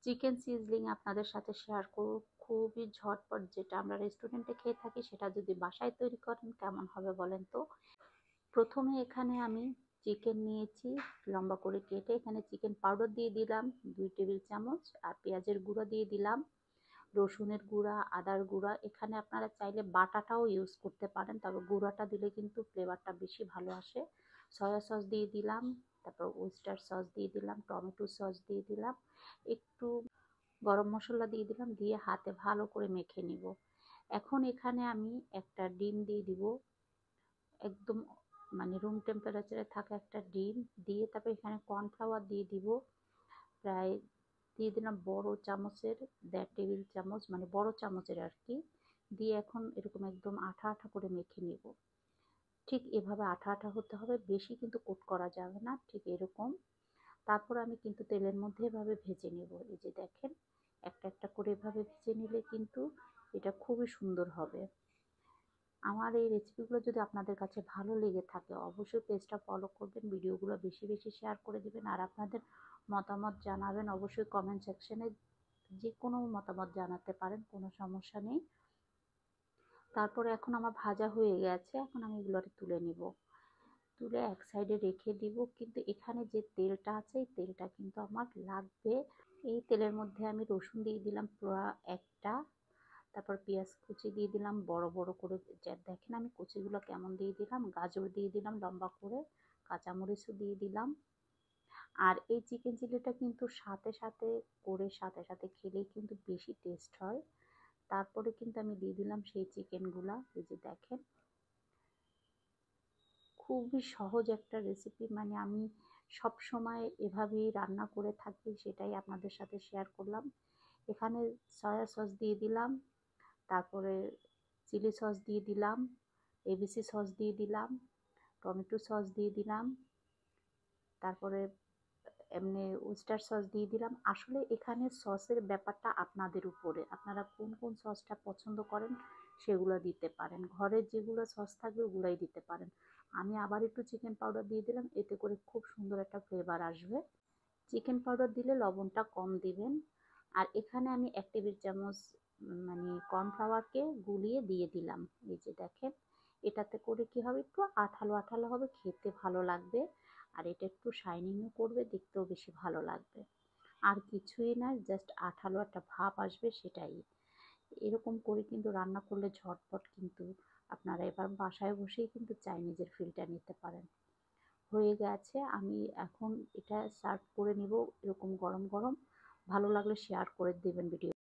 Chicken sizzling আপনাদের সাথে share করব। খুবই ঝটপট, যেটা আমরা রেস্টুরেন্টে খেয়ে থাকি সেটা যদি বাসায় তৈরি করেন কেমন হবে বলেন তো। প্রথমে এখানে আমি চিকেন নিয়েছি লম্বা করে কেটে, এখানে চিকেন পাউডার দিয়ে দিলাম 2 টেবিল চামচ, আর পেঁয়াজের গুঁড়া দিয়ে দিলাম, রসুনের গুঁড়া, আদার গুঁড়া। এখানে আপনারা চাইলে বাটাটাও ইউজ করতে পারেন, তবে গুঁড়াটা দিলে কিন্তু ফ্লেভারটা বেশি ভালো আসে। সয়া সস দিয়ে দিলাম, তারপর ওয়েস্টার সস দিয়ে দিলাম, টমেটো সস দিয়ে দিলাম, একটু গরম মশলা দিয়ে দিলাম, দিয়ে হাতে ভালো করে মেখে নিব। এখন এখানে আমি একটা ডিম দিয়ে দিব, একদম মানে রুম টেম্পারেচারে থাকা একটা ডিম দিয়ে, তারপর এখানে কর্নফ্লাওয়ার দিয়ে দিব, প্রায় দিয়ে দিলাম বড় চামচের 1.5 টেবিল চামচ, মানে বড় চামচের আর কি। দিয়ে এখন এরকম একদম আঠা আঠা করে মেখে নিব। ঠিক এভাবে আঠা আঠা হতে হবে, বেশি কিন্তু কোট করা যাবে না, ঠিক এরকম। তারপর আমি কিন্তু তেলের মধ্যে এভাবে ভেজে নেব। এই যে দেখেন, একটা একটা করে এভাবে ভেজে নিলে কিন্তু এটা খুবই সুন্দর হবে। আমার এই রেসিপিগুলো যদি আপনাদের কাছে ভালো লেগে থাকে অবশ্যই পেজটা ফলো করবেন, ভিডিওগুলো বেশি বেশি শেয়ার করে দিবেন, আর আপনাদের মতামত জানাবেন অবশ্যই কমেন্ট সেকশনে। যে কোনো মতামত জানাতে পারেন, কোনো সমস্যা নেই। তারপরে এখন আমার ভাজা হয়ে গেছে, এখন আমি এগুলোকে তুলে নিব। তুলে এক সাইডে রেখে দিব। কিন্তু এখানে যে তেলটা আছে এই তেলটা কিন্তু আমার লাগবে। এই তেলের মধ্যে আমি রসুন দিয়ে দিলাম পুরো একটা, তারপর পেঁয়াজ কুচি দিয়ে দিলাম বড় বড় করে, দেখেন আমি কুচিগুলো কেমন দিয়ে দিলাম, গাজর দিয়ে দিলাম লম্বা করে, কাঁচামরিচও দিয়ে দিলাম। আর এই চিকেন চিলিটা কিন্তু সাথে সাথে করে সাথে সাথে খেলেই কিন্তু বেশি টেস্ট হয়। তারপরে কিন্তু আমি দিয়ে দিলাম সেই চিকেনগুলা। এই যে দেখেন, খুবই সহজ একটা রেসিপি, মানে আমি সব সময় এভাবেই রান্না করে থাকি, সেটাই আপনাদের সাথে শেয়ার করলাম। এখানে সয়া সস দিয়ে দিলাম, তারপরে চিলি সস দিয়ে দিলাম, এবিসি সস দিয়ে দিলাম, টমেটো সস দিয়ে দিলাম, তারপরে এমনি ওয়েস্টার সস দিয়ে দিলাম। আসলে এখানে সসের ব্যাপারটা আপনাদের উপরে, আপনারা কোন কোন সসটা পছন্দ করেন সেগুলো দিতে পারেন, ঘরের যেগুলো সস থাকবে ওগুলাই দিতে পারেন। আমি আবার একটু চিকেন পাউডার দিয়ে দিলাম, এতে করে খুব সুন্দর একটা ফ্লেভার আসবে। চিকেন পাউডার দিলে লবণটা কম দিবেন। আর এখানে আমি 1 টেবিল চামচ মানে কর্নফ্লাওয়ারকে গুলিয়ে দিয়ে দিলাম। এই যে দেখেন, এটাতে করে কি হবে, একটু আঠালো আঠালো হবে, খেতে ভালো লাগবে। আর এটা একটু শাইনিংও করবে, দেখতেও বেশি ভালো লাগবে। আর কিছুই না, জাস্ট আঠালো একটা ভাব আসবে, সেটাই। এরকম করে কিন্তু রান্না করলে ঝটপট কিন্তু আপনারা এবার বাসায় বসেই কিন্তু চাইনিজের ফিলটা নিতে পারেন। হয়ে গেছে, আমি এখন এটা সার্ভ করে নিব এরকম গরম গরম। ভালো লাগলে শেয়ার করে দেবেন ভিডিও।